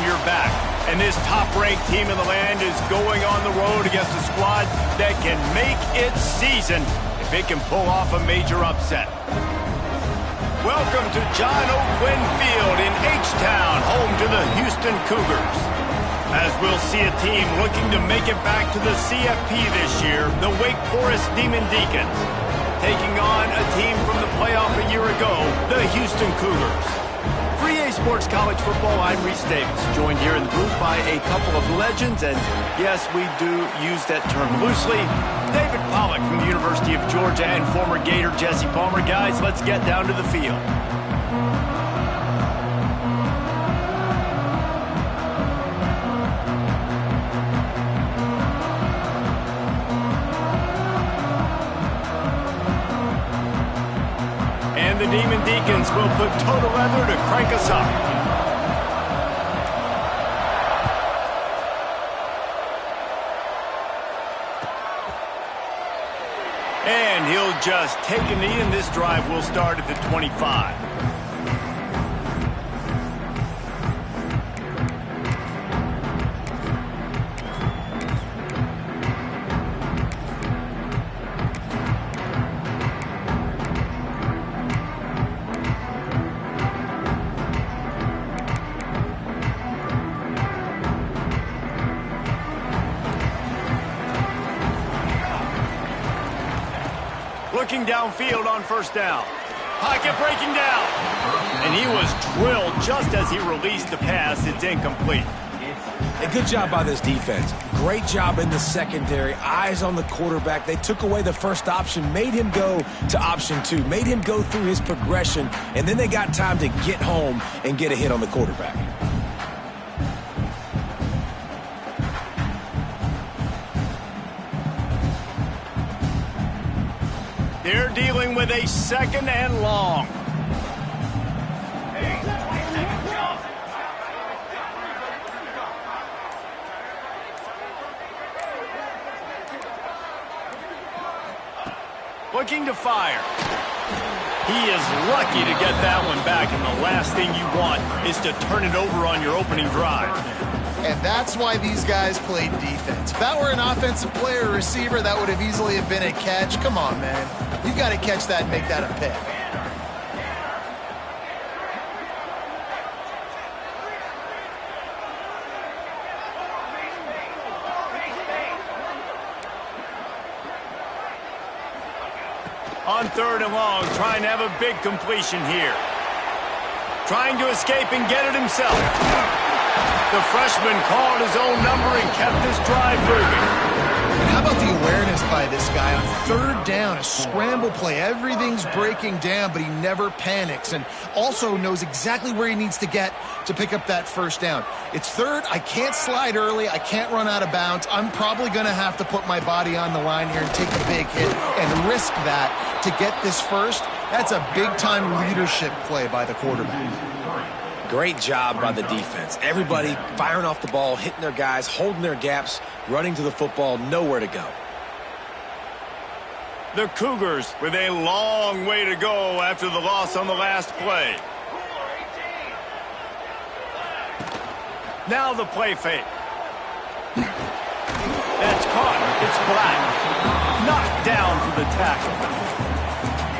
your back. And this top-ranked team in the land is going on the road against a squad that can make its season if it can pull off a major upset. Welcome to John O'Quinn Field in H-Town, home to the Houston Cougars. As we'll see a team looking to make it back to the CFP this year, the Wake Forest Demon Deacons, taking on a team from the playoff a year ago, the Houston Cougars. For EA Sports College Football, I'm Reese Davis, joined here in the booth by a couple of legends, and yes, we do use that term loosely. David Pollack from the University of Georgia and former Gator Jesse Palmer. Guys, let's get down to the field. And the Demon Deacons will put total leather to crank us up. And he'll just take a knee, and this drive will start at the 25. Looking downfield on first down. Pocket breaking down. And he was drilled just as he released the pass. It's incomplete. A good job by this defense. Great job in the secondary. Eyes on the quarterback. They took away the first option, made him go to option 2, made him go through his progression, and then they got time to get home and get a hit on the quarterback. They're dealing with a second and long. Looking to fire. He is lucky to get that one back, and the last thing you want is to turn it over on your opening drive. And that's why these guys played defense. If that were an offensive player or receiver, that would have easily have been a catch. Come on, man. You got to catch that and make that a pick. On third and long, trying to have a big completion here. Trying to escape and get it himself. The freshman called his own number and kept this drive moving. And how about the awareness by this guy on third down, a scramble play. Everything's breaking down, but he never panics and also knows exactly where he needs to get to pick up that first down. It's third. I can't slide early. I can't run out of bounds. I'm probably going to have to put my body on the line here and take a big hit and risk that to get this first. That's a big-time leadership play by the quarterback. Great job by the defense. Everybody firing off the ball, hitting their guys, holding their gaps, running to the football, nowhere to go. The Cougars with a long way to go after the loss on the last play. Now the play fake. That's caught. It's Black. Knocked down for the tackle.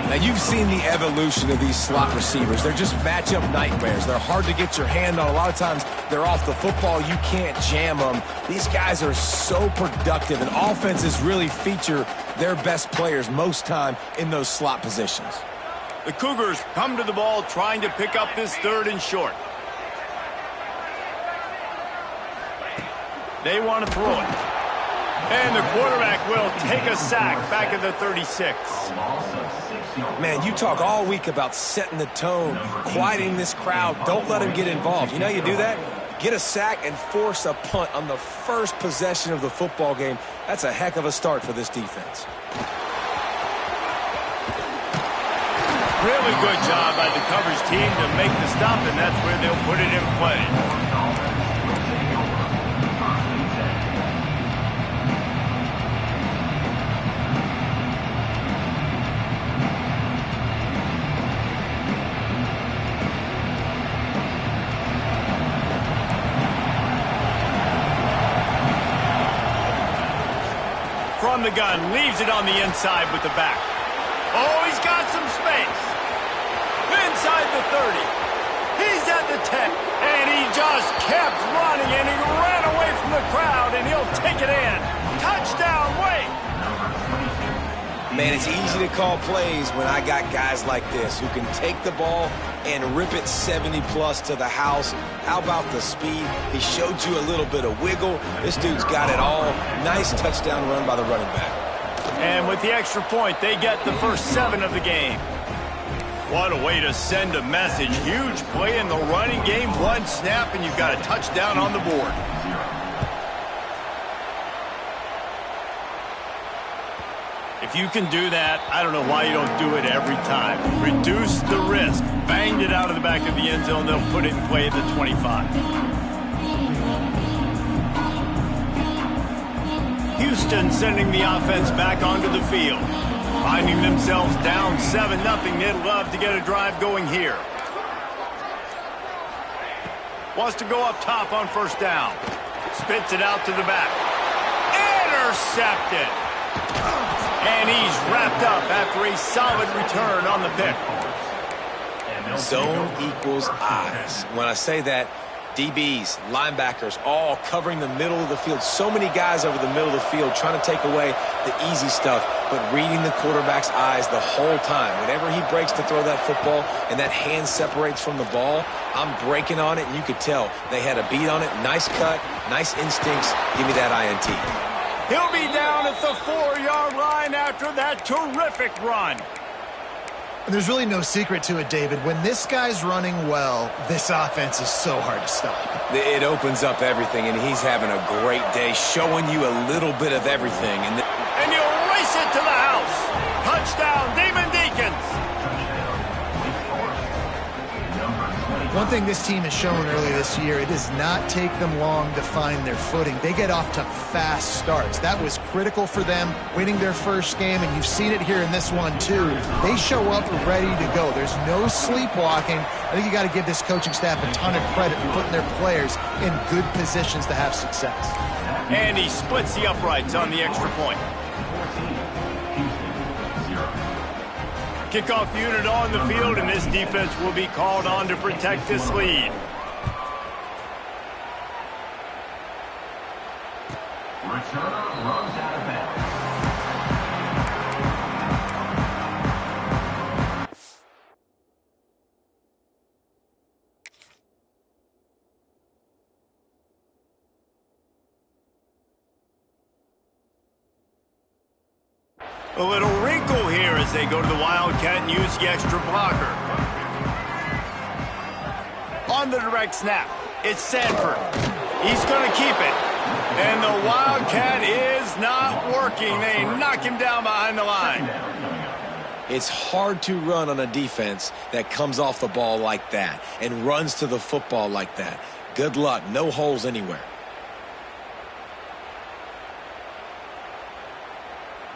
Now, you've seen the evolution of these slot receivers. They're just matchup nightmares. They're hard to get your hand on. A lot of times, they're off the football. You can't jam them. These guys are so productive, and offenses really feature their best players most time in those slot positions. The Cougars come to the ball trying to pick up this third and short. They want to throw it. And the quarterback will take a sack back at the 36. Man, you talk all week about setting the tone, quieting this crowd. Don't let them get involved. You know how you do that? Get a sack and force a punt on the first possession of the football game. That's a heck of a start for this defense. Really good job by the coverage team to make the stop, and that's where they'll put it in play. from the gun, leaves it on the inside with the back. Oh, he's got some space. Inside the 30. He's at the 10. And he just kept running, and he ran away from the crowd, and he'll take it in. Touchdown, Wake. Man, it's easy to call plays when I got guys like this who can take the ball and rip it 70-plus to the house. How about the speed? He showed you a little bit of wiggle. This dude's got it all. Nice touchdown run by the running back. And with the extra point, they get the first 7 of the game. What a way to send a message. Huge play in the running game. One snap, and you've got a touchdown on the board. If you can do that, I don't know why you don't do it every time. Reduce the risk. Banged it out of the back of the end zone. They'll put it in play at the 25. Houston sending the offense back onto the field. Finding themselves down 7-0. They'd love to get a drive going here. Wants to go up top on first down. Spits it out to the back. Intercepted. And he's wrapped up after a solid return on the pick. Zone equals eyes. When I say that, DBs, linebackers, all covering the middle of the field. So many guys over the middle of the field trying to take away the easy stuff, but reading the quarterback's eyes the whole time. Whenever he breaks to throw that football and that hand separates from the ball, I'm breaking on it, and you could tell they had a beat on it. Nice cut, nice instincts. Give me that INT. He'll be down at the 4-yard line after that terrific run. And there's really no secret to it, David. When this guy's running well, this offense is so hard to stop. It opens up everything, and he's having a great day, showing you a little bit of everything. And he'll race it to the house. Touchdown, Demon Deacons. One thing this team has shown earlier this year, it does not take them long to find their footing. They get off to fast starts. That was critical for them, winning their first game, and you've seen it here in this one too. They show up ready to go. There's no sleepwalking. I think you got to give this coaching staff a ton of credit for putting their players in good positions to have success. And he splits the uprights on the extra point. Kickoff unit on the field, and this defense will be called on to protect this lead. Returner runs out of bounds. A little wrinkle here as they go to the Wildcat and use the extra blocker. On the direct snap, it's Sanford. He's going to keep it. And the Wildcat is not working. They knock him down behind the line. It's hard to run on a defense that comes off the ball like that and runs to the football like that. Good luck. No holes anywhere.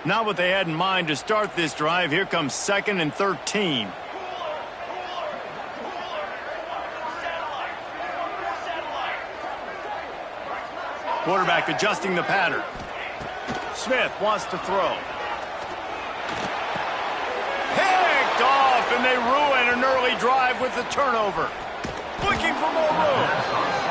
Not what they had in mind to start this drive. Here comes 2nd and 13. Quarterback adjusting the pattern. Smith wants to throw. Picked off, and they ruin an early drive with the turnover. Looking for more room.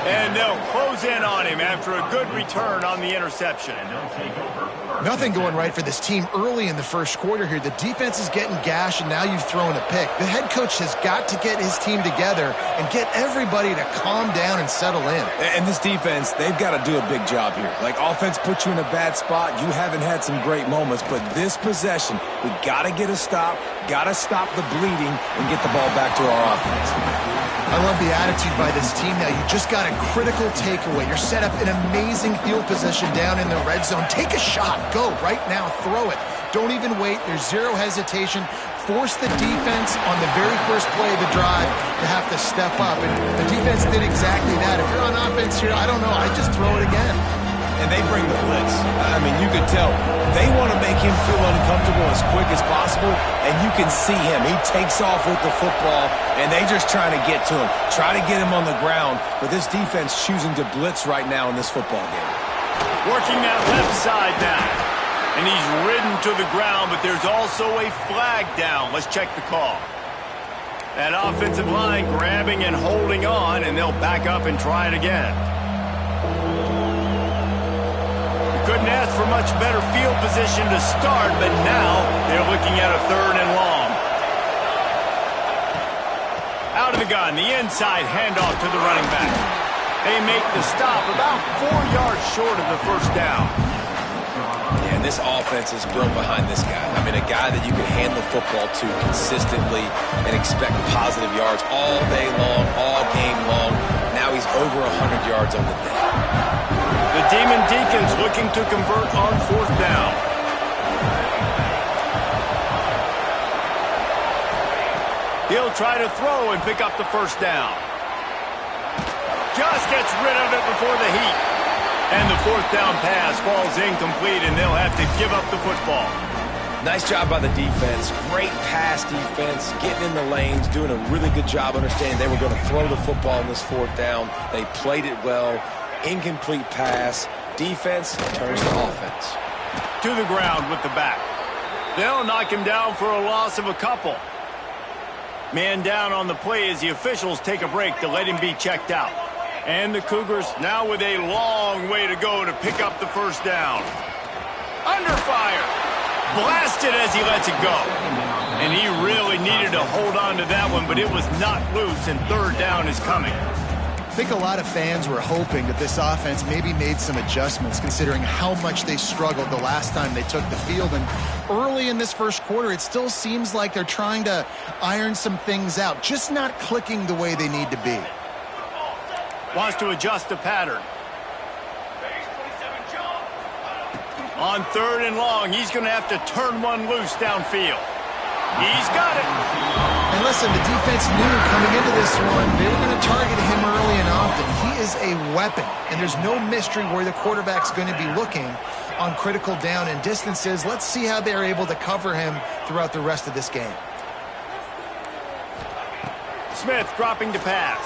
And they'll close in on him after a good return on the interception. Nothing going right for this team early in the first quarter here. The defense is getting gashed, and now you've thrown a pick. The head coach has got to get his team together and get everybody to calm down and settle in. And this defense, they've got to do a big job here. Like, offense puts you in a bad spot. You haven't had some great moments, but this possession, we got to get a stop, got to stop the bleeding, and get the ball back to our offense. I love the attitude by this team now. You just got a critical takeaway. You're set up in amazing field position down in the red zone. Take a shot. Go right now. Throw it. Don't even wait. There's zero hesitation. Force the defense on the very first play of the drive to have to step up. And the defense did exactly that. If you're on offense here, I don't know. I just throw it again. And they bring the blitz. I mean, you could tell they want to make him feel uncomfortable as quick as possible, and you can see him. He takes off with the football, and they just trying to get to him, try to get him on the ground. But this defense choosing to blitz right now in this football game. Working that left side now. And he's ridden to the ground, but there's also a flag down. Let's check the call. That offensive line grabbing and holding on, and they'll back up and try it again. You couldn't ask for much better field position to start, but now they're looking at a 3rd and long. Out of the gun, the inside handoff to the running back. They make the stop about 4 yards short of the first down. Yeah, and this offense is built behind this guy. I mean, a guy that you can hand the football to consistently and expect positive yards all day long, all game long. Now he's over 100 yards on the day. The Demon Deacons looking to convert on 4th down. He'll try to throw and pick up the first down. Just gets rid of it before the heat. And the 4th down pass falls incomplete, and they'll have to give up the football. Nice job by the defense. Great pass defense, getting in the lanes, doing a really good job understanding they were going to throw the football on this 4th down. They played it well. Incomplete pass. Defense turns to offense. To the ground with the back. They'll knock him down for a loss of a couple. Man down on the play as the officials take a break to let him be checked out. And the Cougars now with a long way to go to pick up the first down. Under fire. Blasted as he lets it go. And he really needed to hold on to that one, but it was not loose, and 3rd down is coming. I think a lot of fans were hoping that this offense maybe made some adjustments considering how much they struggled the last time they took the field. And early in this first quarter, it still seems like they're trying to iron some things out, just not clicking the way they need to be. Wants to adjust the pattern. On 3rd and long, he's going to have to turn one loose downfield. He's got it. And listen, the defense knew coming into this one, they were going to target him early and often. He is a weapon, and there's no mystery where the quarterback's going to be looking on critical down and distances. Let's see how they're able to cover him throughout the rest of this game. Smith dropping to pass.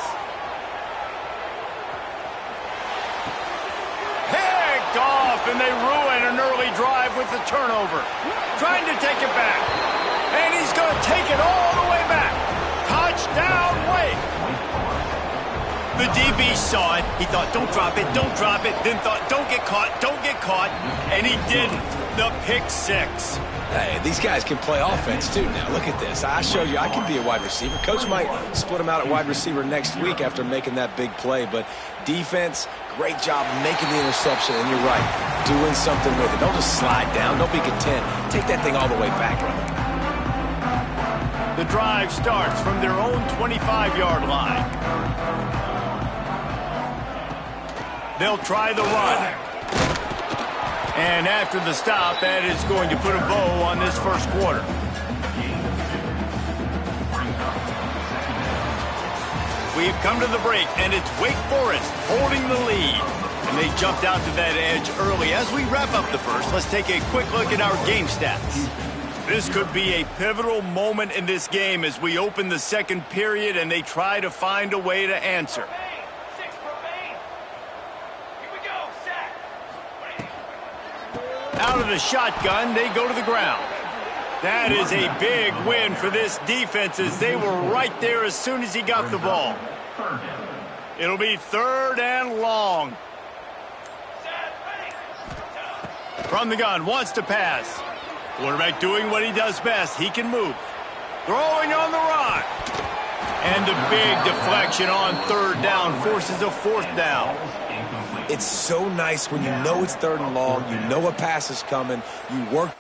Picked off, and they ruin an early drive with the turnover. Trying to take it back. And he's going to take it all the way back. Touchdown, Wake. The DB saw it. He thought, don't drop it, don't drop it. Then thought, don't get caught, don't get caught. And he didn't. The pick 6. Hey, these guys can play offense, too, now. Look at this. I showed you I can be a wide receiver. Coach might split him out at wide receiver next week after making that big play. But defense, great job making the interception. And you're right, doing something with it. Don't just slide down. Don't be content. Take that thing all the way back. The drive starts from their own 25-yard line. They'll try the run. And after the stop, that is going to put a bow on this first quarter. We've come to the break, and it's Wake Forest holding the lead. And they jumped out to that edge early. As we wrap up the first, let's take a quick look at our game stats. This could be a pivotal moment in this game as we open the second period and they try to find a way to answer. Out of the shotgun, they go to the ground. That is a big win for this defense as they were right there as soon as he got the ball. It'll be 3rd and long. From the gun, wants to pass. Quarterback doing what he does best. He can move. Throwing on the run. And the big deflection on 3rd down forces a 4th down. It's so nice when you know it's 3rd and long, you know a pass is coming, you work.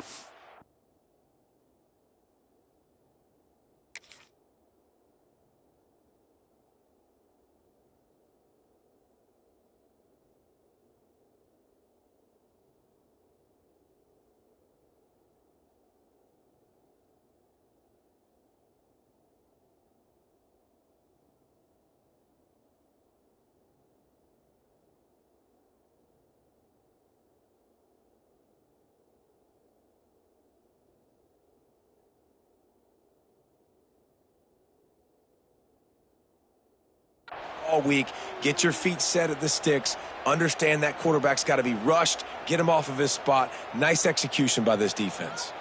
all week. Get your feet set at the sticks. Understand that quarterback's got to be rushed. Get him off of his spot. Nice execution by this defense.